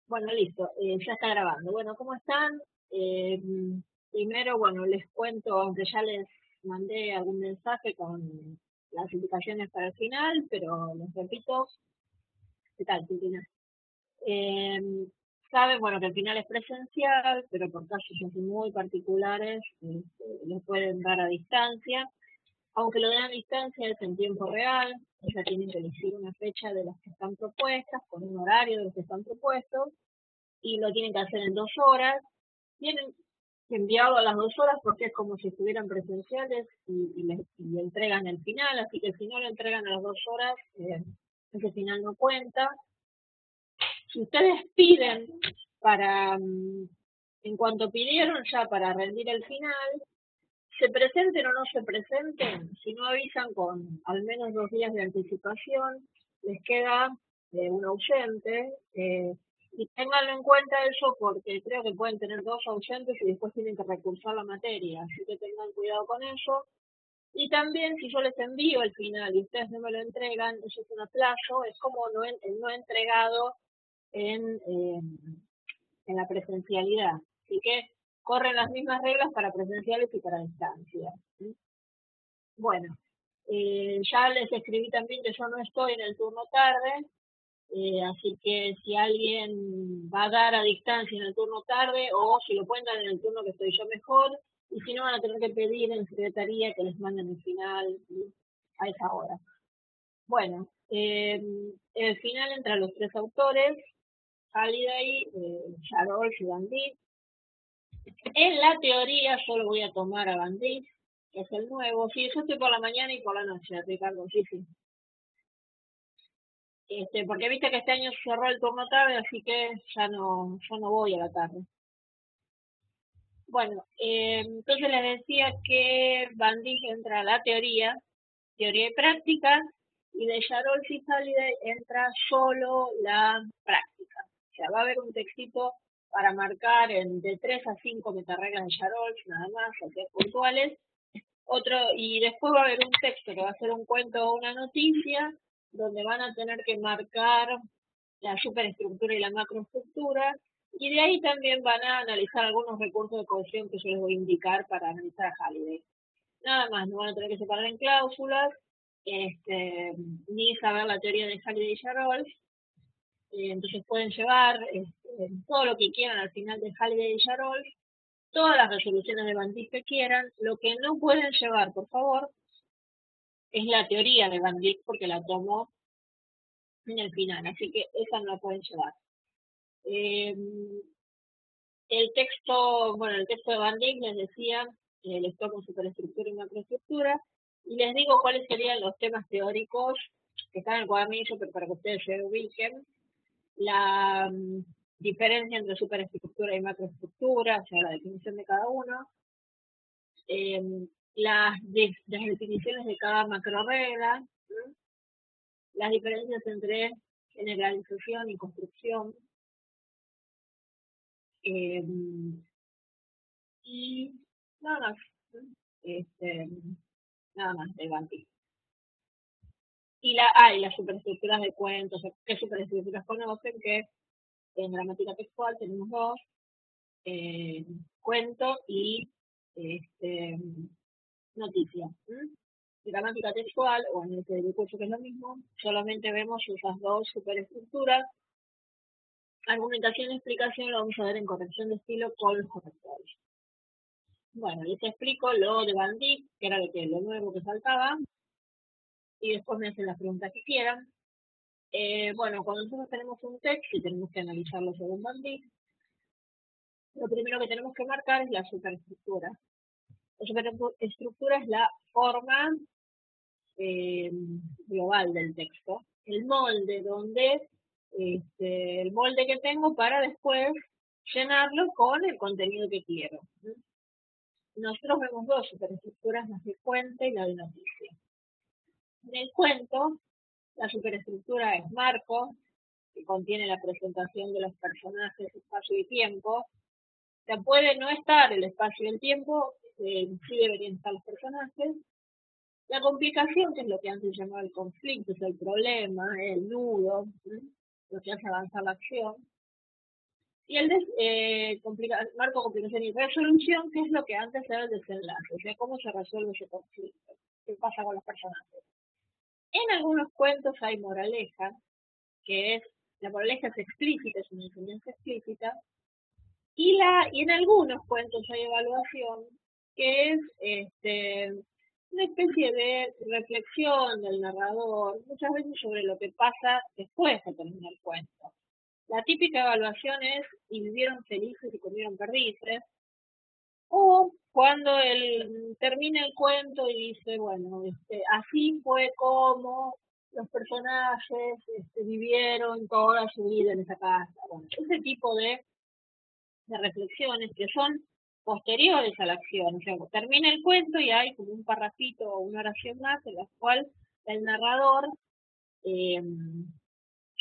Bueno, listo, ya está grabando. Bueno, ¿cómo están? Eh, Primero, bueno, les cuento, aunque ya les mandé algún mensaje con las indicaciones para el final, pero les repito, ¿qué tal, Cristina? Eh, Saben, bueno, que el final es presencial, pero por casos así muy particulares, los pueden dar a distancia. Aunque lo den a distancia es en tiempo real, o sea, tienen que elegir una fecha de las que están propuestas, con un horario de los que están propuestos, y lo tienen que hacer en 2 horas. Tienen que enviarlo a las 2 horas porque es como si estuvieran presenciales y entregan el final, así que si no lo entregan a las 2 horas, ese final no cuenta. Si ustedes piden para, en cuanto pidieron ya para rendir el final, se presenten o no se presenten, si no avisan con al menos 2 días de anticipación, les queda un ausente. Y ténganlo en cuenta eso porque creo que pueden tener 2 ausentes y después tienen que recursar la materia, así que tengan cuidado con eso. Y también si yo les envío el final y ustedes no me lo entregan, eso es un aplazo, es como el no entregado en, eh, en la presencialidad. Así que corren las mismas reglas para presenciales y para distancia. ¿Sí? Bueno, ya les escribí también que yo no estoy en el turno tarde, así que si alguien va a dar a distancia en el turno tarde o si lo pueden dar en el turno que estoy yo mejor, y si no van a tener que pedir en secretaría que les manden el final, ¿sí? A esa hora. Bueno, el final entre los tres autores, Halliday, Yarol y Van Dyck. En la teoría solo voy a tomar a Van Dyck, que es el nuevo. Sí, yo estoy por la mañana y por la noche, Ricardo, sí, sí. Porque viste que este año se cerró el turno tarde, así que ya no voy a la tarde. Bueno, entonces les decía que Van Dyck entra a la teoría y práctica, y de Yarol y Halliday entra solo la práctica. O sea, va a haber un textito para marcar de 3 a 5 metarreglas de Yarol, nada más, o sea, puntuales. Y después va a haber un texto que va a ser un cuento o una noticia, donde van a tener que marcar la superestructura y la macroestructura, y de ahí también van a analizar algunos recursos de cohesión que yo les voy a indicar para analizar a Halliday. Nada más, no van a tener que separar en cláusulas, ni saber la teoría de Halliday y Yarol, entonces pueden llevar todo lo que quieran al final de Halliday y Yarol, todas las resoluciones de Van Dyck que quieran. Lo que no pueden llevar, por favor, es la teoría de Van Dyck porque la tomó en el final, así que esa no la pueden llevar. Eh, el texto de Van Dyck les decía, les toco superestructura y macroestructura, y les digo cuáles serían los temas teóricos que están en el cuadernillo, pero para que ustedes se ubiquen. La diferencia entre superestructura y macroestructura, o sea, la definición de cada uno, eh, las definiciones de cada macroregla, ¿no? Las diferencias entre generalización y construcción, eh, y nada más, ¿no? este, nada más de Banti. Y las superestructuras de cuentos, ¿qué superestructuras conocen? Que en gramática textual tenemos dos, cuento y este, noticia. Gramática textual, o en el curso que es lo mismo, solamente vemos esas dos superestructuras. Argumentación y explicación lo vamos a ver en corrección de estilo con los correctores. Bueno, les explico lo de Van Dyck, que era lo nuevo que faltaba, y después me hacen las preguntas que quieran. Bueno, cuando nosotros tenemos un texto y tenemos que analizarlo según Van Dyck, lo primero que tenemos que marcar es la superestructura. La superestructura es la forma eh, global del texto, el molde el molde que tengo para después llenarlo con el contenido que quiero. Nosotros vemos dos superestructuras, la de cuento y la de noticia. En el cuento, la superestructura es marco, que contiene la presentación de los personajes, espacio y tiempo. O sea, puede no estar el espacio y el tiempo, sí deberían estar los personajes. La complicación, que es lo que antes se llamaba el conflicto, es el problema, el nudo, lo que hace avanzar la acción. Y el marco, complicación y resolución, que es lo que antes era el desenlace, o sea, cómo se resuelve ese conflicto, qué pasa con los personajes. En algunos cuentos hay moraleja, que es, la moraleja es explícita, es una enseñanza explícita, y en algunos cuentos hay evaluación, que es una especie de reflexión del narrador, muchas veces sobre lo que pasa después de terminar el cuento. La típica evaluación es, y vivieron felices y comieron perdices, o cuando él termina el cuento y dice, bueno, así fue como los personajes vivieron toda su vida en esa casa. Bueno, ese tipo de reflexiones que son posteriores a la acción. O sea, termina el cuento y hay como un parrafito o una oración más en la cual el narrador eh,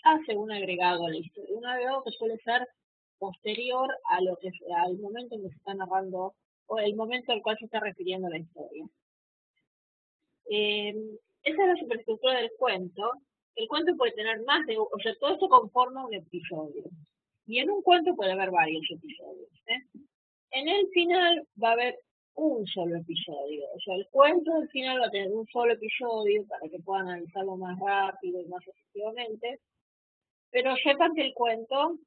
hace un agregado a la historia. Un agregado que suele ser posterior a lo que al momento en que se está narrando o el momento al cual se está refiriendo la historia. Esa es la superestructura del cuento. El cuento puede tener más de, o sea, todo eso conforma un episodio. Y en un cuento puede haber varios episodios. En el final va a haber un solo episodio. O sea, el cuento del final va a tener un solo episodio para que puedan analizarlo más rápido y más efectivamente. Pero sepan que el cuento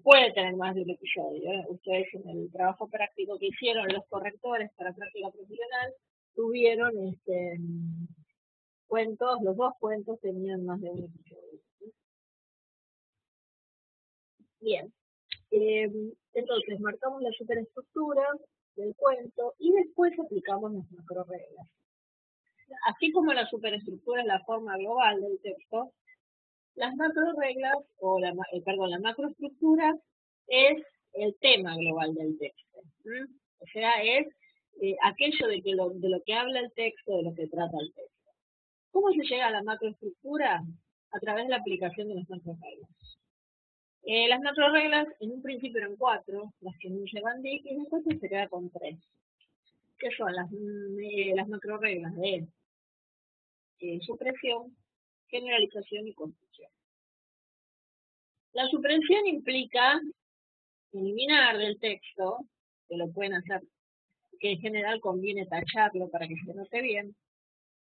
puede tener más de un episodio. Ustedes en el trabajo práctico que hicieron los correctores para práctica profesional tuvieron cuentos, los dos cuentos tenían más de un episodio. Bien, entonces marcamos la superestructura del cuento y después aplicamos las macroreglas. Así como la superestructura es la forma global del texto, las macroreglas, la macroestructura es el tema global del texto. O sea, es aquello de lo que habla el texto, de lo que trata el texto. ¿Cómo se llega a la macroestructura? A través de la aplicación de las macroreglas. Las macroreglas en un principio eran 4, las que enuncia Van Dyck, y después se queda con 3, que son las macroreglas de supresión, generalización y construcción. La supresión implica eliminar del texto, que lo pueden hacer, que en general conviene tacharlo para que se note bien,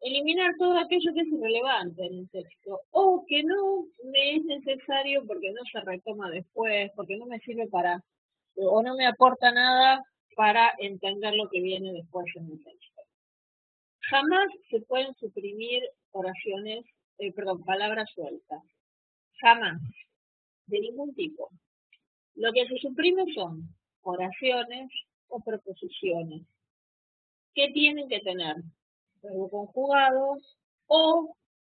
eliminar todo aquello que es irrelevante en el texto o que no me es necesario porque no se retoma después, porque no me sirve para, o no me aporta nada para entender lo que viene después en el texto. Jamás se pueden suprimir palabras sueltas. Jamás. De ningún tipo. Lo que se suprime son oraciones o proposiciones que tienen que tener verbo conjugado o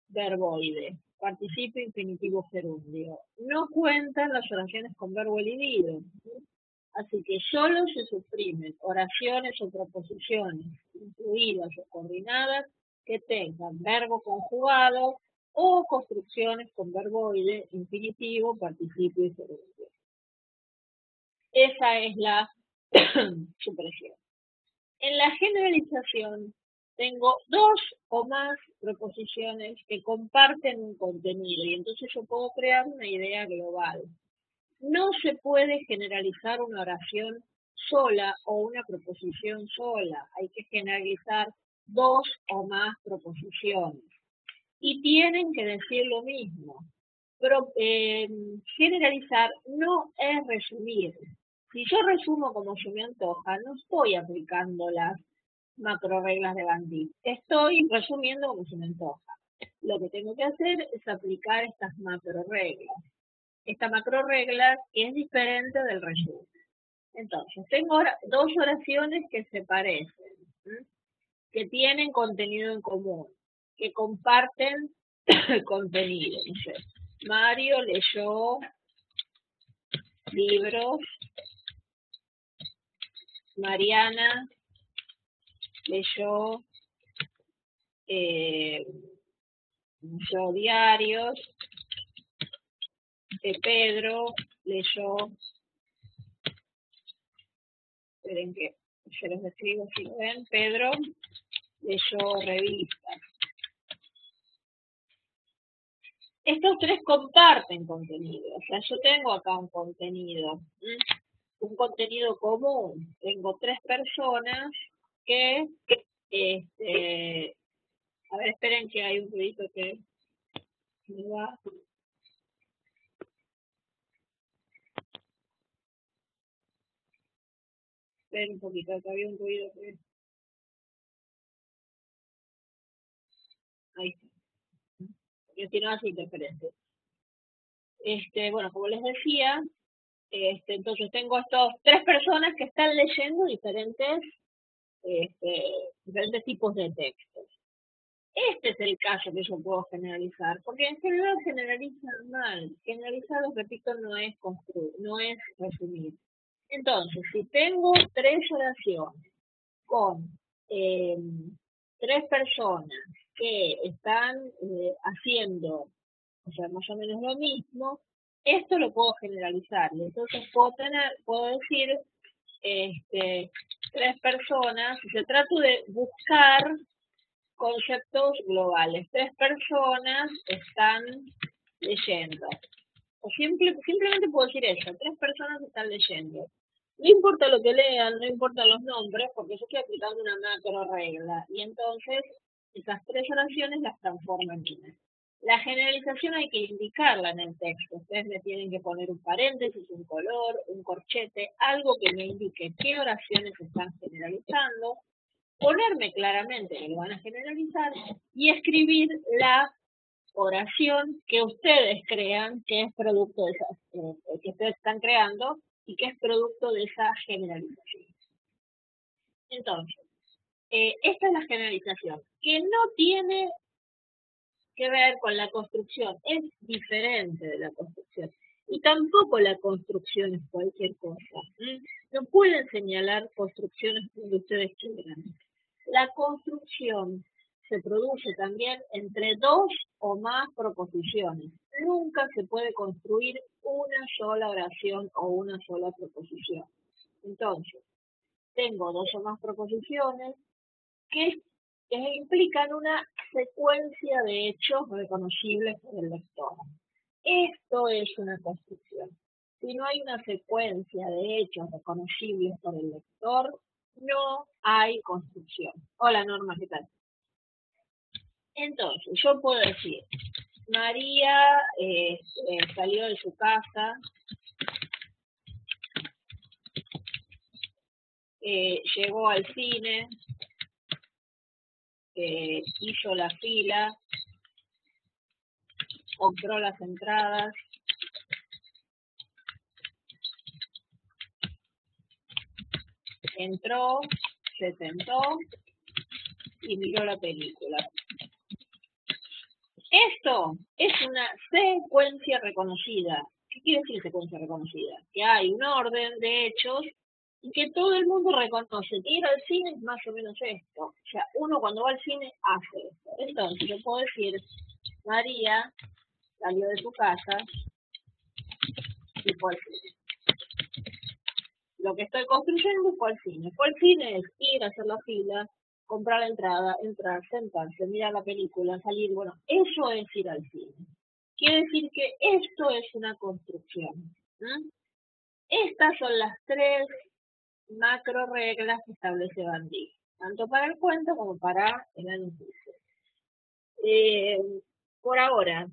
verboide, participio infinitivo gerundio. No cuentan las oraciones con verbo elidido, así que solo se suprimen oraciones o proposiciones incluidas o coordinadas que tengan verbo conjugado o construcciones con verboide, infinitivo, participio y gerundio. Esa es la supresión. En la generalización tengo 2 o más proposiciones que comparten un contenido y entonces yo puedo crear una idea global. No se puede generalizar una oración sola o una proposición sola. Hay que generalizar 2 o más proposiciones. Y tienen que decir lo mismo. Pero generalizar no es resumir. Si yo resumo como se me antoja, no estoy aplicando las macroreglas de Van Dyck. Estoy resumiendo como se me antoja. Lo que tengo que hacer es aplicar estas macroreglas. Esta macroregla es diferente del resumen. Entonces, tengo 2 oraciones que se parecen, que tienen contenido en común, que comparten contenido. No sé. Mario leyó libros, Mariana leyó diarios, Pedro leyó, esperen que se los escribo si lo ven, Pedro leyó revistas. Estos tres comparten contenido, o sea, yo tengo acá un contenido, un contenido común. Tengo tres personas que, a ver, esperen que hay un ruido que me va. Esperen un poquito, que había un ruido que... Ahí está, porque si no hace interferencia. Bueno, como les decía, entonces tengo estos tres personas que están leyendo este, diferentes tipos de textos. Este es el caso que yo puedo generalizar, porque en general generalizan mal. Generalizar, os repito, no es construir, no es resumir. Entonces, si tengo tres oraciones con eh, tres personas que están haciendo, o sea, más o menos lo mismo, esto lo puedo generalizar. Y entonces puedo decir, tres personas, si se trata de buscar conceptos globales. Tres personas están leyendo. O simplemente puedo decir eso, tres personas están leyendo. No importa lo que lean, no importa los nombres, porque yo estoy aplicando una macro regla. Y entonces esas tres oraciones las transformo en una. La generalización hay que indicarla en el texto. Ustedes me tienen que poner un paréntesis, un color, un corchete, algo que me indique qué oraciones están generalizando, ponerme claramente que lo van a generalizar y escribir la oración que ustedes crean que es producto de esa, que ustedes están creando y que es producto de esa generalización. Entonces, esta es la generalización, que no tiene que ver con la construcción, es diferente de la construcción. Y tampoco la construcción es cualquier cosa. No pueden señalar construcciones donde ustedes quieran. La construcción se produce también entre dos o más proposiciones. Nunca se puede construir una sola oración o una sola proposición. Entonces, tengo dos o más proposiciones que implican una secuencia de hechos reconocibles por el lector. Esto es una construcción. Si no hay una secuencia de hechos reconocibles por el lector, no hay construcción. Hola Norma, ¿qué tal? Entonces, yo puedo decir, María salió de su casa, llegó al cine, hizo la fila, compró las entradas, entró, se sentó y miró la película. Esto es una secuencia reconocida. ¿Qué quiere decir secuencia reconocida? Que hay un orden de hechos y que todo el mundo reconoce. Que ir al cine es más o menos esto. O sea, uno cuando va al cine hace esto. Entonces yo puedo decir, María salió de su casa y fue al cine. Lo que estoy construyendo fue al cine. Fue al cine es ir a hacer la fila, comprar la entrada, entrar, sentarse, mirar la película, salir. Bueno, eso es ir al cine. Quiere decir que esto es una construcción. Estas son las tres macro reglas que establece Van Dijk, tanto para el cuento como para el análisis. Por ahora,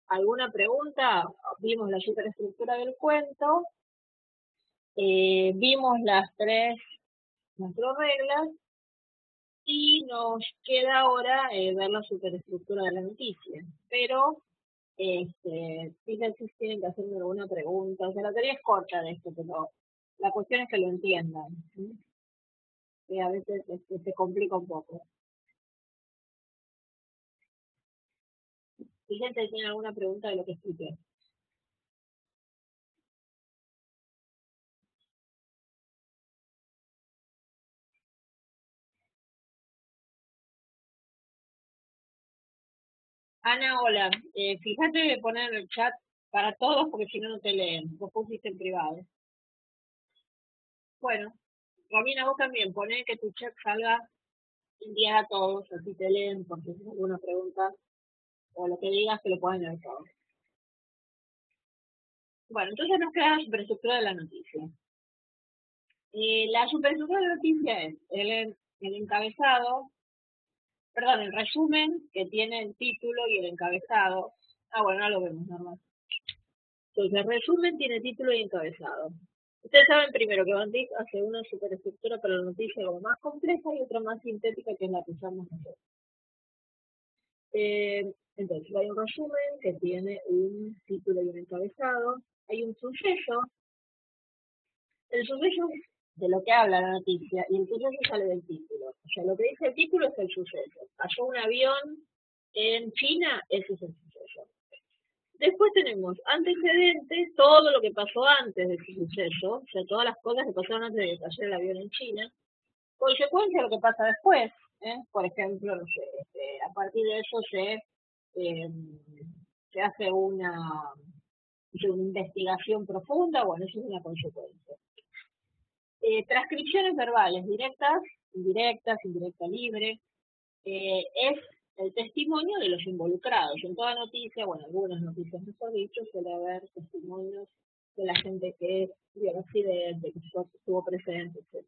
¿alguna pregunta? Vimos la superestructura del cuento, vimos las tres macro reglas y nos queda ahora ver la superestructura de la noticia. Pero fíjense si tienen que hacerme alguna pregunta. O sea, la teoría es corta de esto, pero la cuestión es que lo entiendan. Que a veces se complica un poco. Fíjense si tienen alguna pregunta de lo que expliqué. Ana, hola. Fíjate de poner el chat para todos porque si no, no te leen. Vos pusiste en privado. Bueno, Romina, vos también poné que tu chat salga enviar a todos, así te leen porque si alguna pregunta. o lo que digas que lo pueden leer todo. Bueno, entonces nos queda la superestructura de la noticia. La superestructura de la noticia es el encabezado, perdón, el resumen que tiene el título y el encabezado. Ah, bueno, no lo vemos normal. Entonces, el resumen tiene título y encabezado. Ustedes saben primero que Van Dijk hace una superestructura para la noticia como más compleja y otra más sintética que es la que usamos nosotros. Entonces, hay un resumen que tiene un título y un encabezado. Hay un suceso. El suceso es de lo que habla la noticia y el suceso sale del título. O sea, lo que dice el título es el suceso. Cayó un avión en China, ese es el suceso. Después tenemos antecedentes, todo lo que pasó antes de ese suceso, o sea, todas las cosas que pasaron antes de que cayera el avión en China. Consecuencia, lo que pasa después, por ejemplo, no sé, a partir de eso eh, se hace una investigación profunda, bueno, eso es una consecuencia. Transcripciones verbales, directas, indirecta libre, es el testimonio de los involucrados. En toda noticia, bueno, algunas noticias mejor dicho, suele haber testimonios de la gente que vio el accidente, que estuvo presente, etc.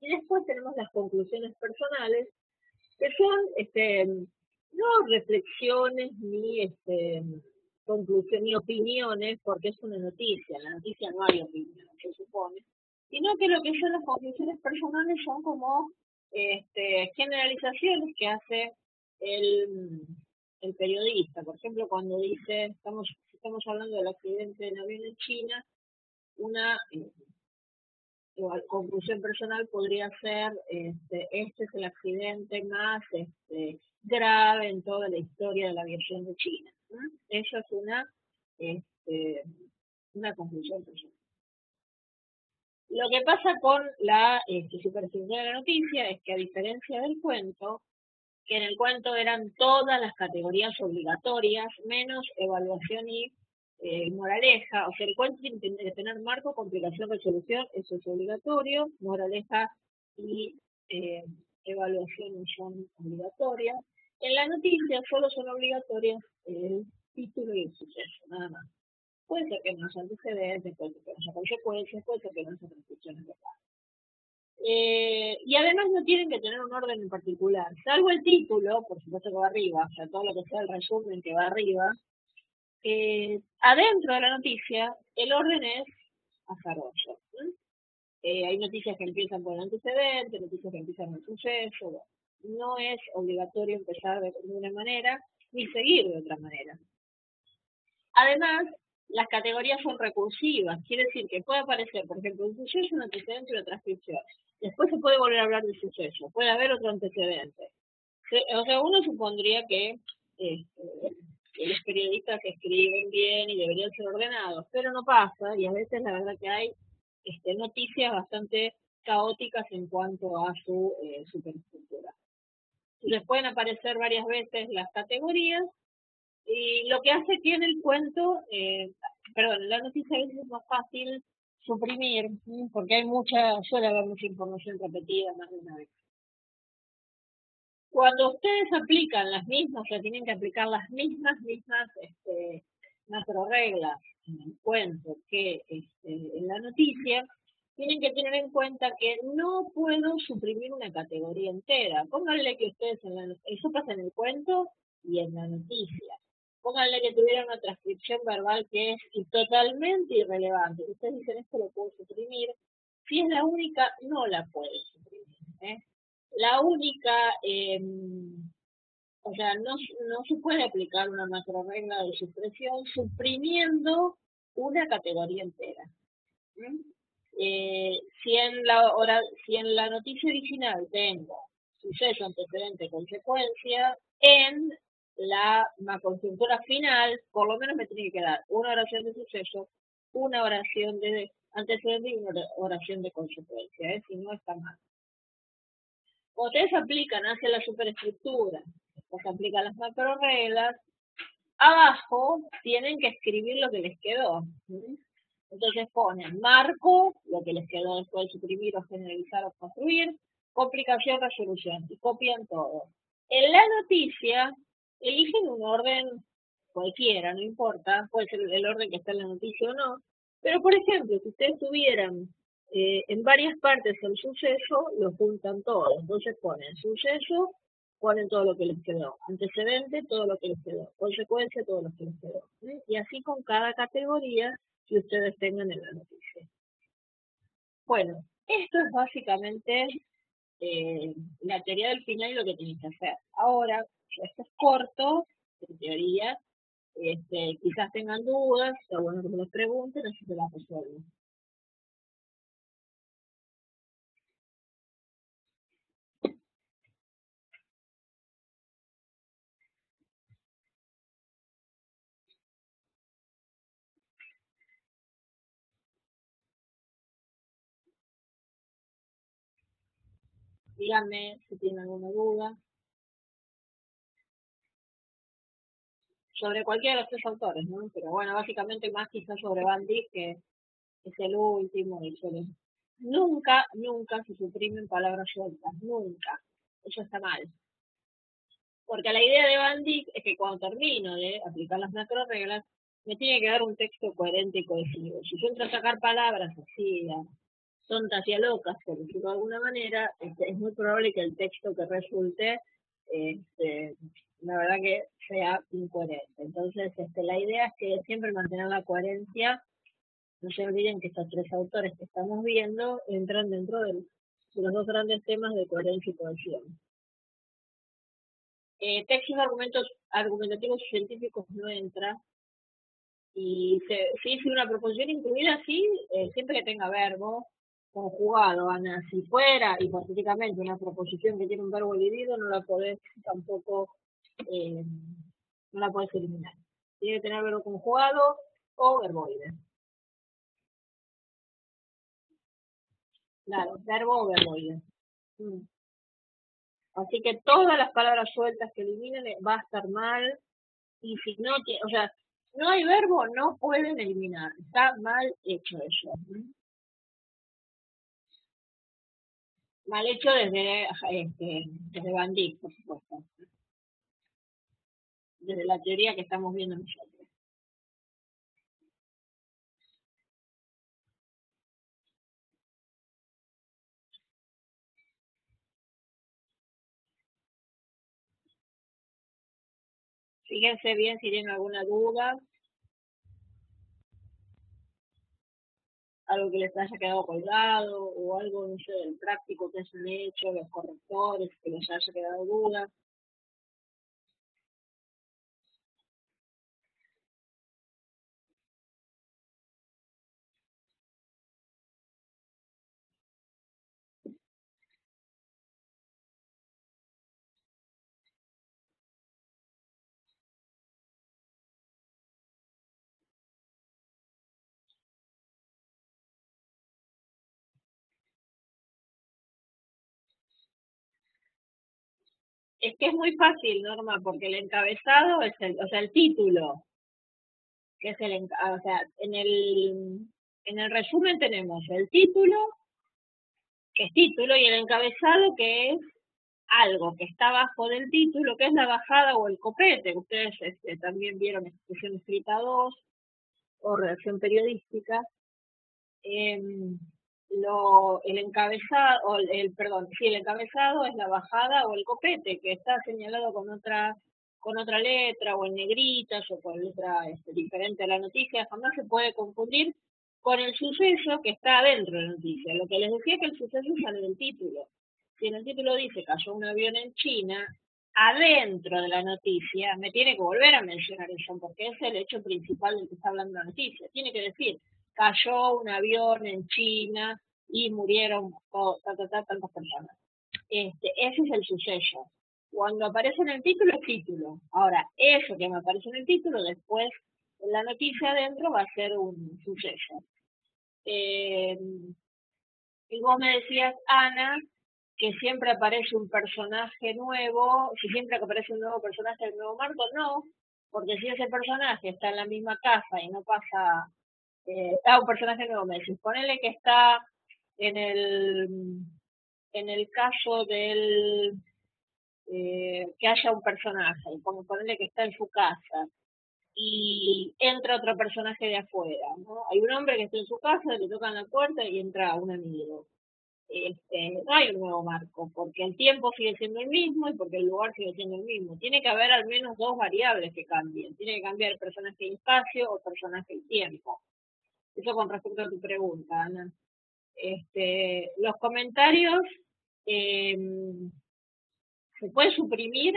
Y después tenemos las conclusiones personales, que son no reflexiones ni conclusiones ni opiniones, porque es una noticia. En la noticia no hay opinión, se supone, sino que lo que son las conclusiones personales son como generalizaciones que hace el periodista. Por ejemplo, cuando dice, estamos hablando del accidente en avión en China, una conclusión personal podría ser, este es el accidente más grave en toda la historia de la aviación de China. Eso es una conclusión personal. Lo que pasa con la superestructura de la noticia es que a diferencia del cuento, que en el cuento eran todas las categorías obligatorias, menos evaluación y moraleja, o sea, el cuento tiene que tener marco, complicación, resolución, eso es obligatorio, moraleja y evaluación no son obligatorias. En la noticia solo son obligatorias el título y el suceso, nada más. Puede ser que no haya antecedentes, puede ser que no haya consecuencias, puede ser que no haya transcripciones de y además no tienen que tener un orden en particular, salvo el título, por supuesto que va arriba, o sea, todo lo que sea el resumen que va arriba. Adentro de la noticia, el orden es azaroso. Hay noticias que empiezan por el antecedente, noticias que empiezan con el suceso. No es obligatorio empezar de ninguna manera, ni seguir de otra manera. Además, las categorías son recursivas, quiere decir que puede aparecer, por ejemplo, un suceso, un antecedente y una transcripción. Después se puede volver a hablar del suceso, puede haber otro antecedente. O sea, uno supondría que los periodistas escriben bien y deberían ser ordenados, pero no pasa y a veces la verdad que hay noticias bastante caóticas en cuanto a su superestructura. Les pueden aparecer varias veces las categorías y lo que hace que en el cuento, la noticia a veces es más fácil suprimir, porque suele haber mucha información repetida más de una vez. Cuando ustedes aplican las mismas, o sea, tienen que aplicar las mismas macro reglas en el cuento que en la noticia, tienen que tener en cuenta que no puedo suprimir una categoría entera. Pónganle que ustedes eso pasa en el cuento y en la noticia. Pónganle que tuvieran una transcripción verbal que es totalmente irrelevante. Ustedes dicen, esto lo puedo suprimir. Si es la única, no la puede suprimir. La única, o sea, no se puede aplicar una macro regla de supresión suprimiendo una categoría entera. Si en la noticia original tengo suceso, antecedente, consecuencia, en la macroestructura final, por lo menos me tiene que dar una oración de suceso, una oración de antecedente y una oración de consecuencia, si no está mal. Cuando ustedes aplican hacia la superestructura, después aplican las macro reglas, abajo tienen que escribir lo que les quedó. Entonces ponen marco, lo que les quedó después de suprimir o generalizar o construir, complicación, resolución, y copian todo. En la noticia eligen un orden cualquiera, no importa, puede ser el orden que está en la noticia o no, pero por ejemplo, si ustedes tuvieran en varias partes el suceso, lo juntan todo, entonces ponen suceso, ponen todo lo que les quedó, antecedente, todo lo que les quedó, consecuencia, todo lo que les quedó, ¿sí? Y así con cada categoría que ustedes tengan en la noticia. Bueno, esto es básicamente la teoría del final y lo que tenéis que hacer. Ahora, esto es corto, en teoría, quizás tengan dudas, está bueno que me las pregunten, así se las resuelvo. Díganme si tienen alguna duda sobre cualquiera de los tres autores, ¿no? Pero bueno, básicamente más quizás sobre Van Dyck, que es el último y suele. Nunca, nunca se suprimen palabras sueltas, nunca. Eso está mal. Porque la idea de Van Dyck es que cuando termino de aplicar las macro reglas, me tiene que dar un texto coherente y cohesivo. Si yo entro a sacar palabras así, tontas y a locas, por decirlo de alguna manera, es muy probable que el texto que resulte, este, la verdad que sea incoherente. Entonces, la idea es que siempre mantener la coherencia. No se olviden que estos tres autores que estamos viendo entran dentro de los dos grandes temas de coherencia y cohesión. Textos argumentativos científicos no entra. Y si hice una proposición incluida, sí, siempre que tenga verbo conjugado, Ana. Si fuera hipotéticamente una proposición que tiene un verbo dividido, no la podés tampoco, eh, no la podés eliminar. Tiene que tener verbo conjugado o verboide. Claro, verbo o verboide. Mm. Así que todas las palabras sueltas que eliminen va a estar mal. Y si no, o sea, no hay verbo, no pueden eliminar. Está mal hecho eso. Mal hecho desde Van Dyck, por supuesto. Desde la teoría que estamos viendo nosotros. Fíjense bien si tienen alguna duda, algo que les haya quedado colgado o algo, no sé, del práctico que hayan hecho, los correctores, que les haya quedado duda. Es que es muy fácil, Norma, porque el encabezado es o sea, el título, que es o sea, en el resumen tenemos el título, que es título, y el encabezado, que es algo que está abajo del título, que es la bajada o el copete. Ustedes también vieron expresión escrita 2 o redacción periodística. El encabezado, perdón, sí, el encabezado es la bajada o el copete, que está señalado con otra letra o en negritas o con letra diferente a la noticia. Jamás se puede confundir con el suceso que está adentro de la noticia. Lo que les decía es que el suceso sale del título. Si en el título dice cayó un avión en China, adentro de la noticia me tiene que volver a mencionar eso, porque es el hecho principal del que está hablando la noticia. Tiene que decir, cayó un avión en China y murieron tantas personas. Ese es el suceso. Cuando aparece en el título, es título. Ahora, eso que me aparece en el título, después en la noticia adentro va a ser un suceso. Y vos me decías, Ana, que siempre aparece un personaje nuevo, si siempre aparece un nuevo personaje del nuevo marco, no, porque si ese personaje está en la misma casa y no pasa, un personaje nuevo, me decís, ponele que está en el, en el caso que haya un personaje, ponerle que está en su casa y entra otro personaje de afuera, ¿no? Hay un hombre que está en su casa, le tocan la puerta y entra un amigo. No hay un nuevo marco, porque el tiempo sigue siendo el mismo y porque el lugar sigue siendo el mismo. Tiene que haber al menos dos variables que cambien. Tiene que cambiar el personaje y espacio o personaje y tiempo. Eso con respecto a tu pregunta, Ana. Los comentarios eh, se puede suprimir,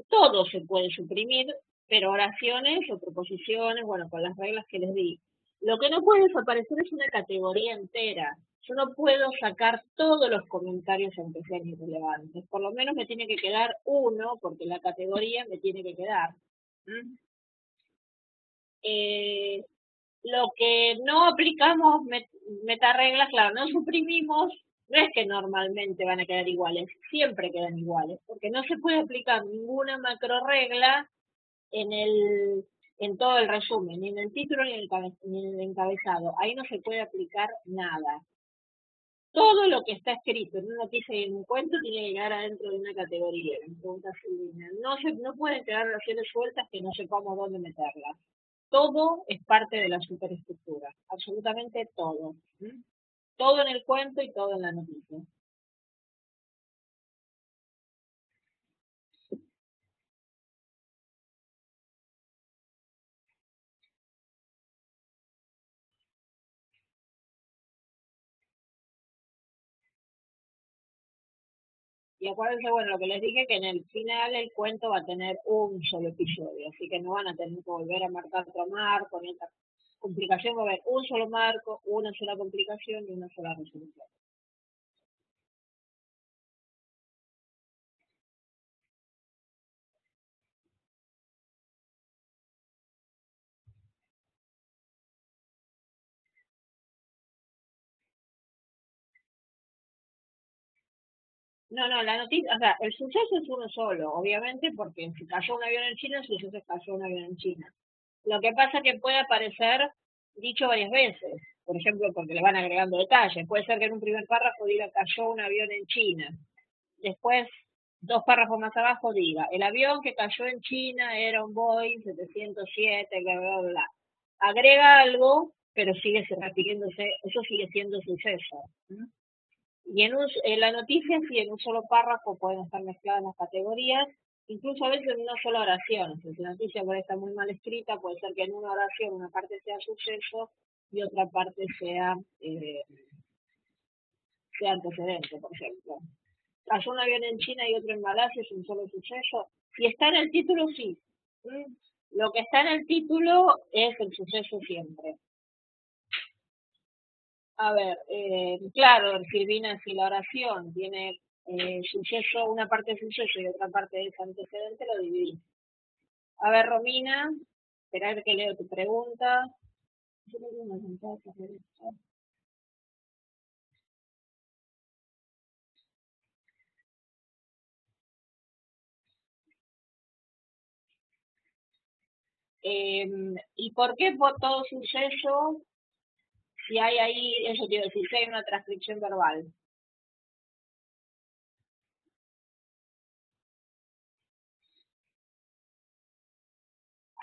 todo se puede suprimir, pero oraciones o proposiciones, bueno, con las reglas que les di. Lo que no puede desaparecer es una categoría entera. Yo no puedo sacar todos los comentarios aunque sean irrelevantes. Por lo menos me tiene que quedar uno, porque la categoría me tiene que quedar. ¿Mm? Eh, lo que no aplicamos metareglas, claro, no suprimimos, no es que normalmente van a quedar iguales, siempre quedan iguales, porque no se puede aplicar ninguna macro regla en en todo el resumen, ni en el título ni en el encabezado. Ahí no se puede aplicar nada. Todo lo que está escrito en una noticia y en un cuento tiene que quedar adentro de una categoría. No pueden quedar relaciones sueltas que no sepamos dónde meterlas. Todo es parte de la superestructura, absolutamente todo. ¿Mm? Todo en el cuento y todo en la noticia. Y acuérdense, bueno, lo que les dije, que en el final el cuento va a tener un solo episodio, así que no van a tener que volver a marcar otro marco, ni otra complicación, va a haber un solo marco, una sola complicación y una sola resolución. No, no, la noticia, o sea, el suceso es uno solo, obviamente, porque si cayó un avión en China, el suceso es cayó un avión en China. Lo que pasa es que puede aparecer dicho varias veces, por ejemplo, porque le van agregando detalles. Puede ser que en un primer párrafo diga cayó un avión en China. Después, dos párrafos más abajo diga, el avión que cayó en China era un Boeing 707, bla, bla, bla. Agrega algo, pero sigue repitiéndose, eso sigue siendo suceso. ¿Mm? Y en la noticia, sí, en un solo párrafo pueden estar mezcladas las categorías, incluso a veces en una sola oración. Si la noticia puede estar muy mal escrita, puede ser que en una oración una parte sea suceso y otra parte sea antecedente, por ejemplo. Cayó un avión en China y otro en Malasia, es un solo suceso. Si está en el título, sí. ¿Mm? Lo que está en el título es el suceso siempre. A ver, claro, Silvina, si la oración tiene suceso, una parte de suceso y otra parte de antecedente, lo dividí. A ver, Romina, esperar que leo tu pregunta. ¿Y por qué por todo suceso si hay ahí, eso quiero decir, si hay una transcripción verbal?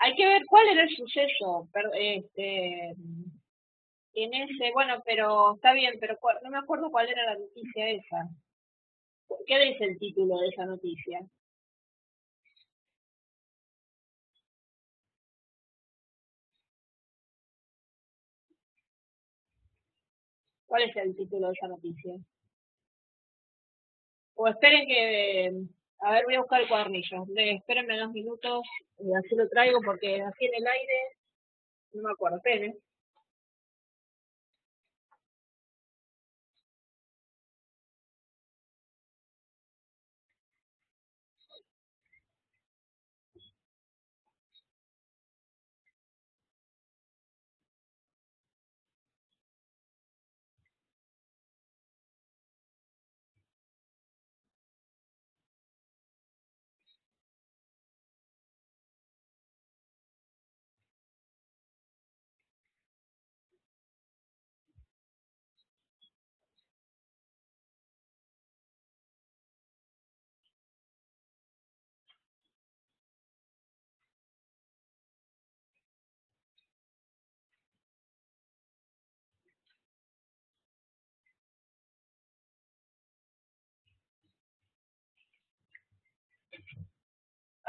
Hay que ver cuál era el suceso, pero, en ese, bueno, pero está bien, pero no me acuerdo cuál era la noticia esa. ¿Qué dice el título de esa noticia? ¿Cuál es el título de esa noticia? O esperen que, a ver, voy a buscar el cuadernillo. Espérenme 2 minutos y así lo traigo porque así en el aire no me acuerdo. Esperen.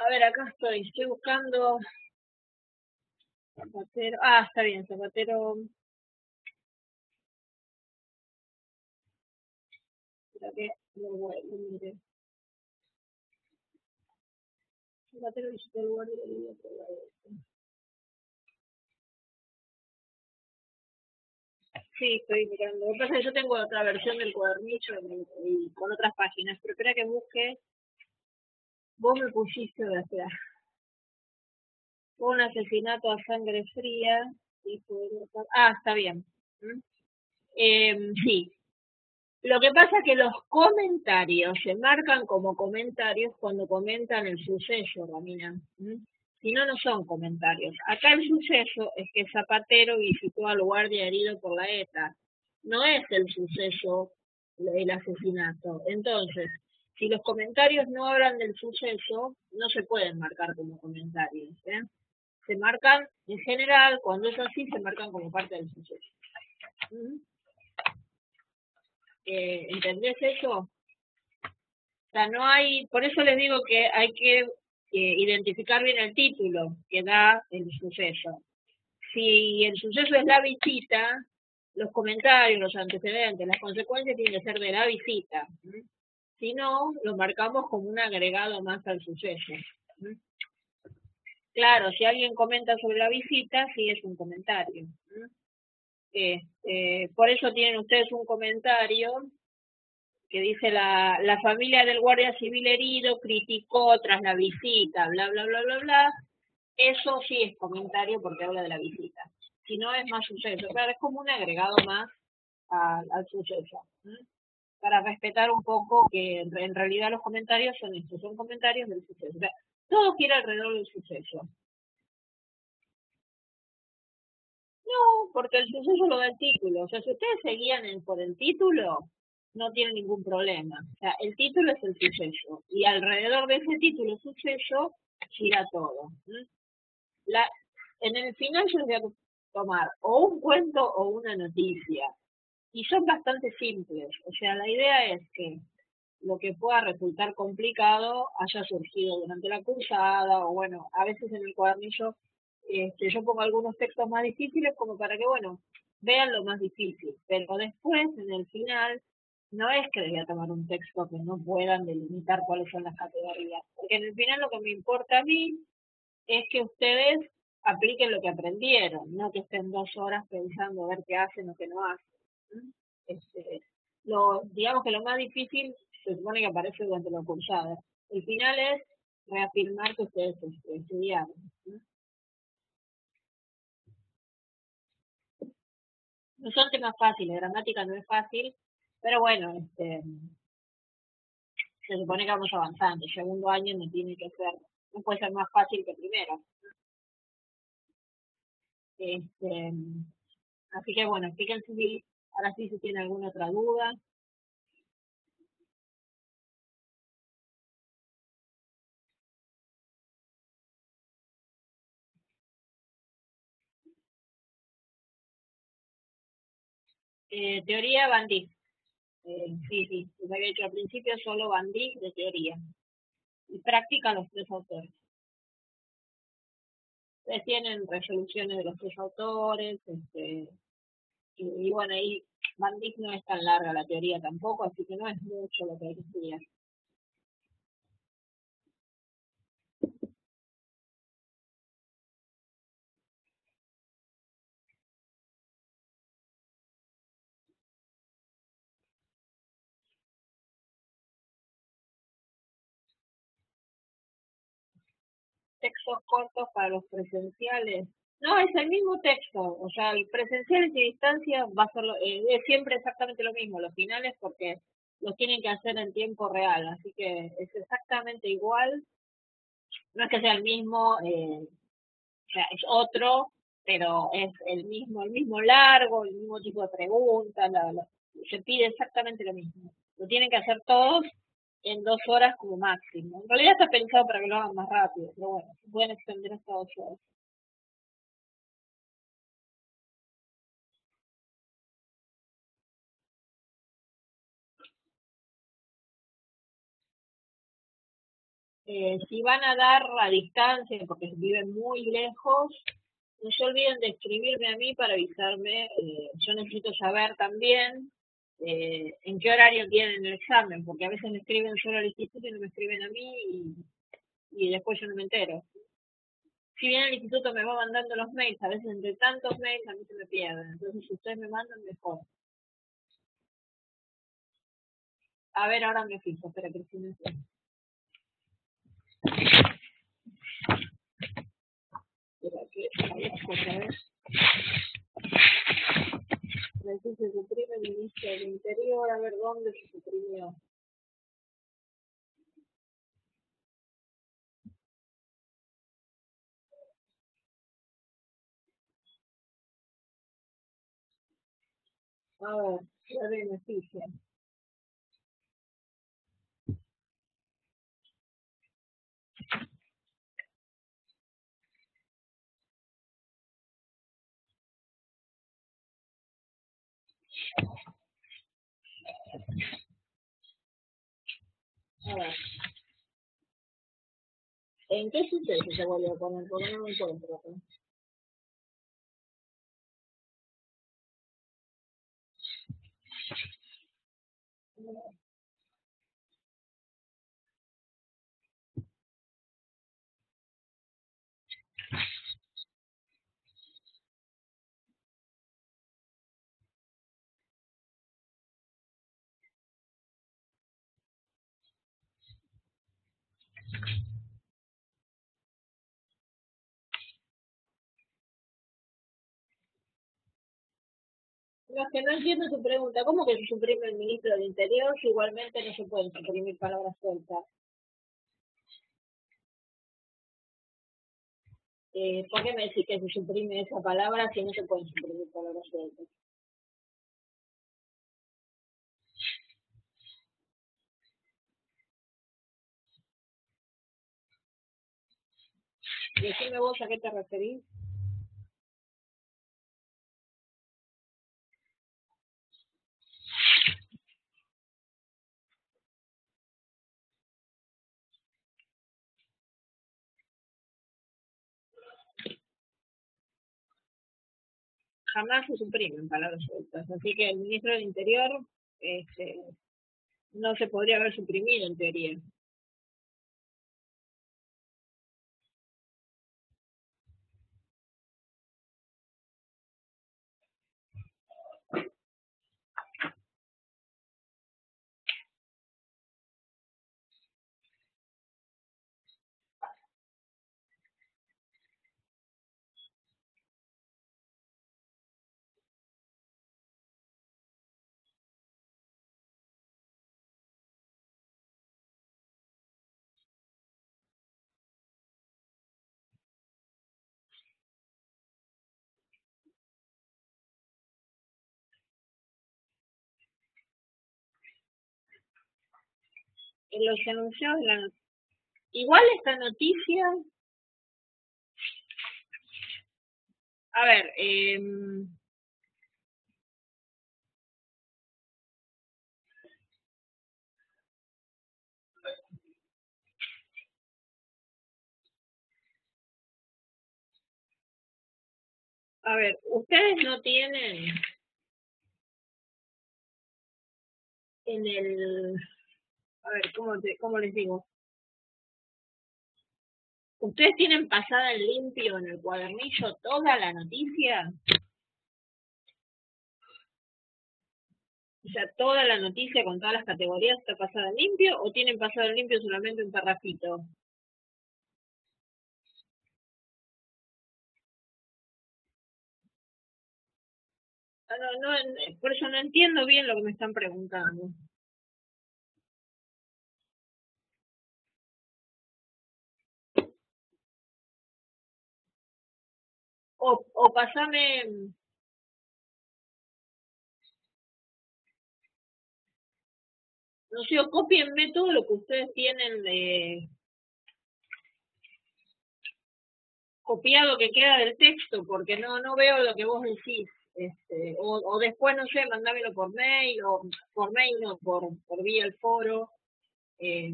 A ver, acá estoy buscando Zapatero. Ah, está bien, Zapatero. Espera que lo mire. Zapatero visitó el lugar de la vida. Sí, estoy mirando. Lo que pasa es que yo tengo otra versión del cuadernillo y con otras páginas, pero espera que busque. Vos me pusiste, o sea, un asesinato a sangre fría. Y ah, está bien. ¿Mm? Sí. Lo que pasa es que los comentarios se marcan como comentarios cuando comentan el suceso, Romina. ¿Mm? Si no, no son comentarios. Acá el suceso es que Zapatero visitó al guardia herido por la ETA. No es el suceso el asesinato. Entonces, si los comentarios no hablan del suceso, no se pueden marcar como comentarios. ¿Eh? Se marcan, en general, cuando es así, se marcan como parte del suceso. ¿Mm? ¿Entendés eso? O sea, no hay, por eso les digo que hay que identificar bien el título que da el suceso. Si el suceso es la visita, los comentarios, los antecedentes, las consecuencias tienen que ser de la visita. ¿Mm? Si no, lo marcamos como un agregado más al suceso. ¿Mm? Claro, si alguien comenta sobre la visita, sí es un comentario. ¿Mm? Por eso tienen ustedes un comentario que dice la familia del guardia civil herido criticó tras la visita, bla, bla, bla, bla, bla. Eso sí es comentario porque habla de la visita. Si no es más suceso, claro, es como un agregado más al suceso. ¿Mm? Para respetar un poco que en realidad los comentarios son estos, son comentarios del suceso. O sea, todo gira alrededor del suceso. No, porque el suceso lo da el título. O sea, si ustedes se guían por el título, no tienen ningún problema. O sea, el título es el suceso. Y alrededor de ese título suceso gira todo. ¿Mm? La, en el final yo les voy a tomar o un cuento o una noticia. Y son bastante simples. O sea, la idea es que lo que pueda resultar complicado haya surgido durante la cursada o bueno, a veces en el cuadernillo yo pongo algunos textos más difíciles como para que, bueno, vean lo más difícil, pero después, en el final, no es que les voy a tomar un texto que no puedan delimitar cuáles son las categorías, porque en el final lo que me importa a mí es que ustedes apliquen lo que aprendieron, no que estén 2 horas pensando a ver qué hacen o qué no hacen. ¿Mm? Digamos que lo más difícil se supone que aparece durante la cursada. El final es reafirmar que ustedes estudiaron. ¿Mm? No son temas fáciles, gramática no es fácil, pero bueno, se supone que vamos avanzando. Segundo año no tiene que ser, no puede ser más fácil que primero. Este, así que bueno, fíjense si ahora sí si tiene alguna otra duda. Teoría Van Dijk. Sí, sí, les había dicho al principio solo Van Dijk de teoría. Y práctica los 3 autores. Ustedes tienen resoluciones de los 3 autores, y bueno, ahí Van Dijk no es tan larga la teoría tampoco, así que no es mucho lo que hay que estudiar. Textos cortos para los presenciales. No, es el mismo texto, o sea, el presencial y distancia va a ser es siempre exactamente lo mismo, los finales porque los tienen que hacer en tiempo real, así que es exactamente igual, no es que sea el mismo, o sea, es otro, pero es el mismo largo, el mismo tipo de preguntas, se pide exactamente lo mismo. Lo tienen que hacer todos en 2 horas como máximo. En realidad está pensado para que lo hagan más rápido, pero bueno, se pueden extender hasta 2 horas. Si van a dar a distancia, porque viven muy lejos, no se olviden de escribirme a mí para avisarme. Yo necesito saber también en qué horario tienen el examen, porque a veces me escriben solo al instituto y no me escriben a mí y después yo no me entero. Si bien el instituto me va mandando los mails, a veces entre tantos mails a mí se me pierden. Entonces, si ustedes me mandan, mejor. A ver, ahora me fijo, espera, Cristina. Espera, que otra vez. Aquí se suprime el ministro del Interior, a ver dónde se suprimió. A ver, ya beneficia. A ver, ¿en qué suceso se vuelve a poner? Porque no me encuentro acá. No, es que no entiendo su pregunta. ¿Cómo que se suprime el ministro del Interior si igualmente no se pueden suprimir palabras sueltas? ¿Por qué me decís que se suprime esa palabra si no se pueden suprimir palabras sueltas? Decime vos a qué te referís. Jamás se suprimen palabras sueltas. Así que el ministro del Interior este, no se podría haber suprimido en teoría. En los enunciados de la igual esta noticia, a ver, ustedes no tienen en el, a ver, ¿cómo les digo? ¿Ustedes tienen pasada en limpio en el cuadernillo toda la noticia? O sea, toda la noticia con todas las categorías está pasada en limpio o tienen pasado en limpio solamente un parrafito. Por eso no entiendo bien lo que me están preguntando. O pasame, no sé, o cópienme todo lo que ustedes tienen de copiado que queda del texto, porque no veo lo que vos decís. O después, no sé, mandámelo por mail, o por mail, o por vía el foro. Eh,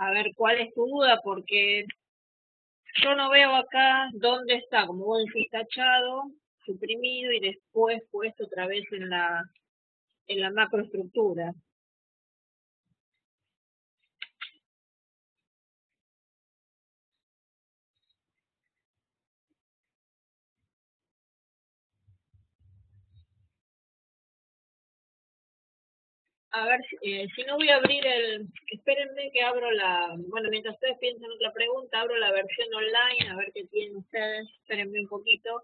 A ver, ¿cuál es tu duda? Porque yo no veo acá dónde está, como vos decís, tachado, suprimido y después puesto otra vez en la macroestructura. A ver, si no voy a abrir espérenme que abro bueno, mientras ustedes piensan otra pregunta, abro la versión online, a ver qué tienen ustedes, espérenme un poquito,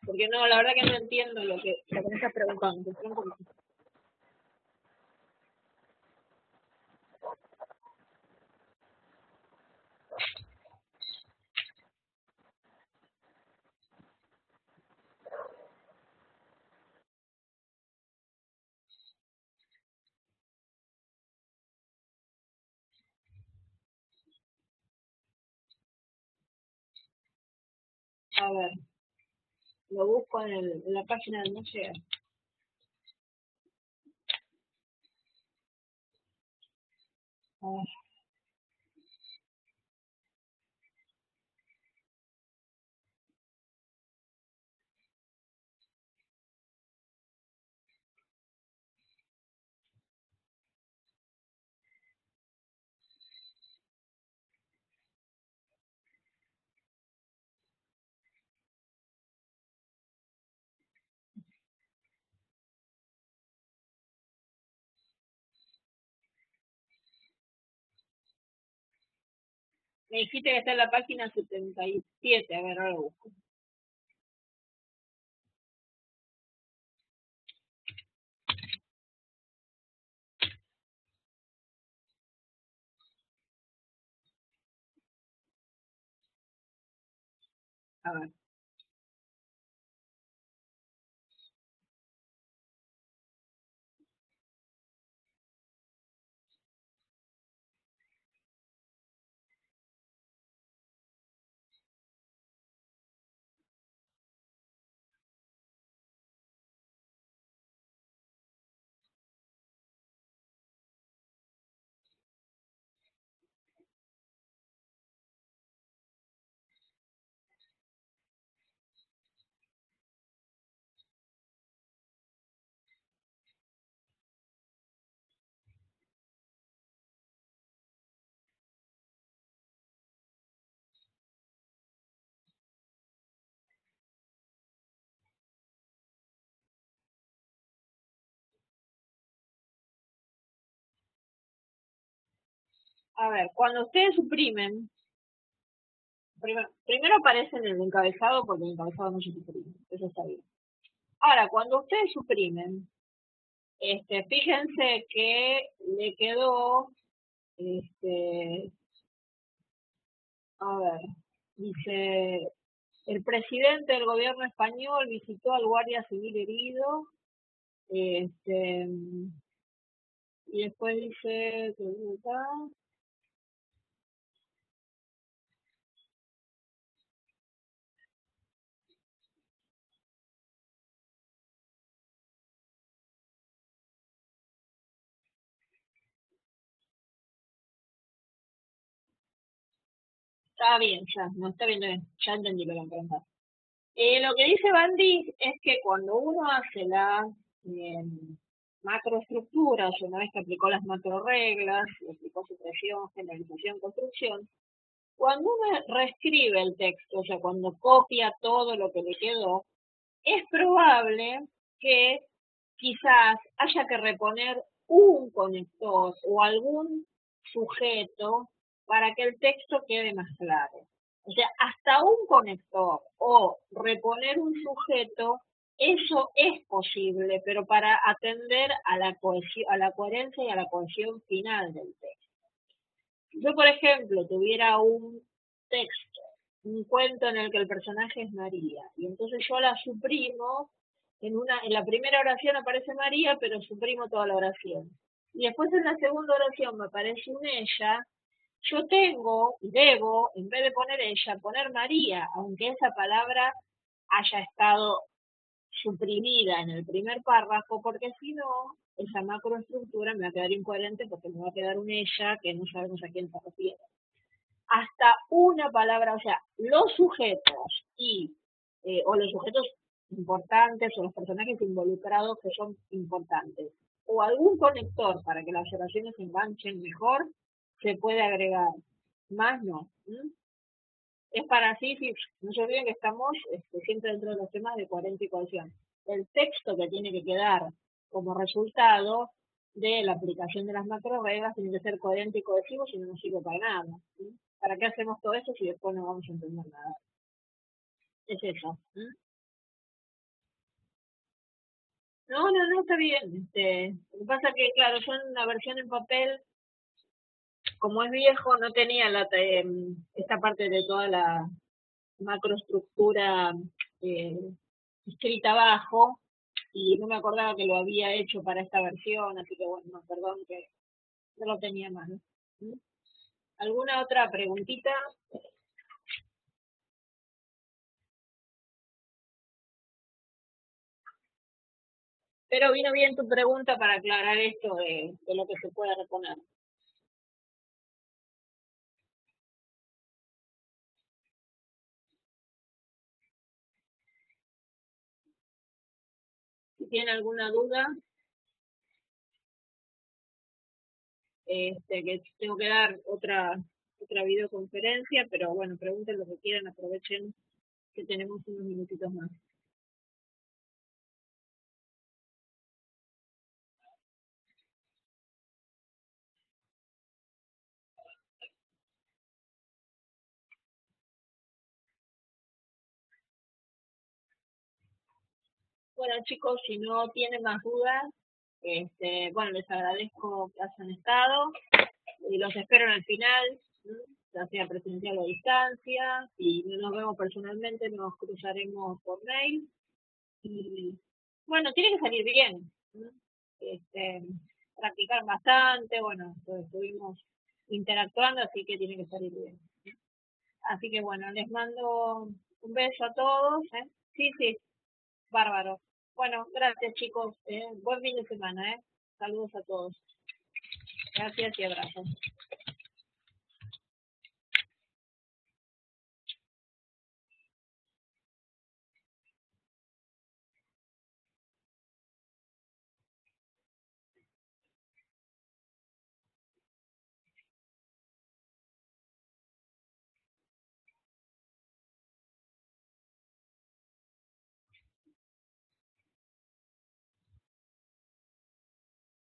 porque no, la verdad que no entiendo lo que me estás preguntando. Espera un poquito. A ver, lo busco en la página del museo. Me dijiste que está en la página 77, a ver, ahora lo busco. A ver. A ver, cuando ustedes suprimen, primero aparece en el encabezado porque el encabezado no se suprime, eso está bien. Ahora, cuando ustedes suprimen, fíjense que le quedó, a ver, dice, el presidente del gobierno español visitó al guardia civil herido, este, y después dice, está bien, ya, no está bien, ya entendí lo que me preguntaste. Lo que dice Bandy es que cuando uno hace la eh, macroestructura, o sea, una vez que aplicó las macro reglas, aplicó supresión, generalización, construcción, cuando uno reescribe el texto, o sea, cuando copia todo lo que le quedó, es probable que quizás haya que reponer un conector o algún sujeto para que el texto quede más claro. O sea, hasta un conector o reponer un sujeto, eso es posible, pero para atender a la a la coherencia y a la cohesión final del texto. Si yo, por ejemplo, tuviera un texto, un cuento en el que el personaje es María, y entonces yo la suprimo, en la primera oración aparece María, pero suprimo toda la oración. Y después en la segunda oración me aparece un ella, yo tengo y debo, en vez de poner ella, poner María, aunque esa palabra haya estado suprimida en el primer párrafo, porque si no, esa macroestructura me va a quedar incoherente porque me va a quedar un ella que no sabemos a quién se refiere. Hasta una palabra, o sea, los sujetos o los sujetos importantes o los personajes involucrados que son importantes o algún conector para que las oraciones se enganchen mejor, se puede agregar. Más no. Es para así, no se olviden que estamos siempre dentro de los temas de coherencia y cohesión. El texto que tiene que quedar como resultado de la aplicación de las macro reglas tiene que ser coherente y cohesivo, si no nos sirve para nada. ¿Para qué hacemos todo eso si después no vamos a entender nada? Es eso. No, está bien. Lo que pasa que, claro, yo en la versión en papel, como es viejo, no tenía esta parte de toda la macroestructura eh, escrita abajo y no me acordaba que lo había hecho para esta versión, así que bueno, perdón que no lo tenía más. ¿Alguna otra preguntita? Pero vino bien tu pregunta para aclarar esto de lo que se puede reponer. Si tienen alguna duda, que tengo que dar otra videoconferencia, pero bueno, pregunten lo que quieran, aprovechen que tenemos unos minutitos más. Bueno, chicos, si no tienen más dudas, bueno, les agradezco que hayan estado y los espero en el final, ya sea presencial o a distancia. Si no nos vemos personalmente, nos cruzaremos por mail. Y bueno, tiene que salir bien. Practicar bastante, bueno, pues estuvimos interactuando, así que tiene que salir bien. Así que bueno, les mando un beso a todos. Sí, sí, bárbaro. Bueno, gracias chicos. Buen fin de semana. Saludos a todos. Gracias y abrazos.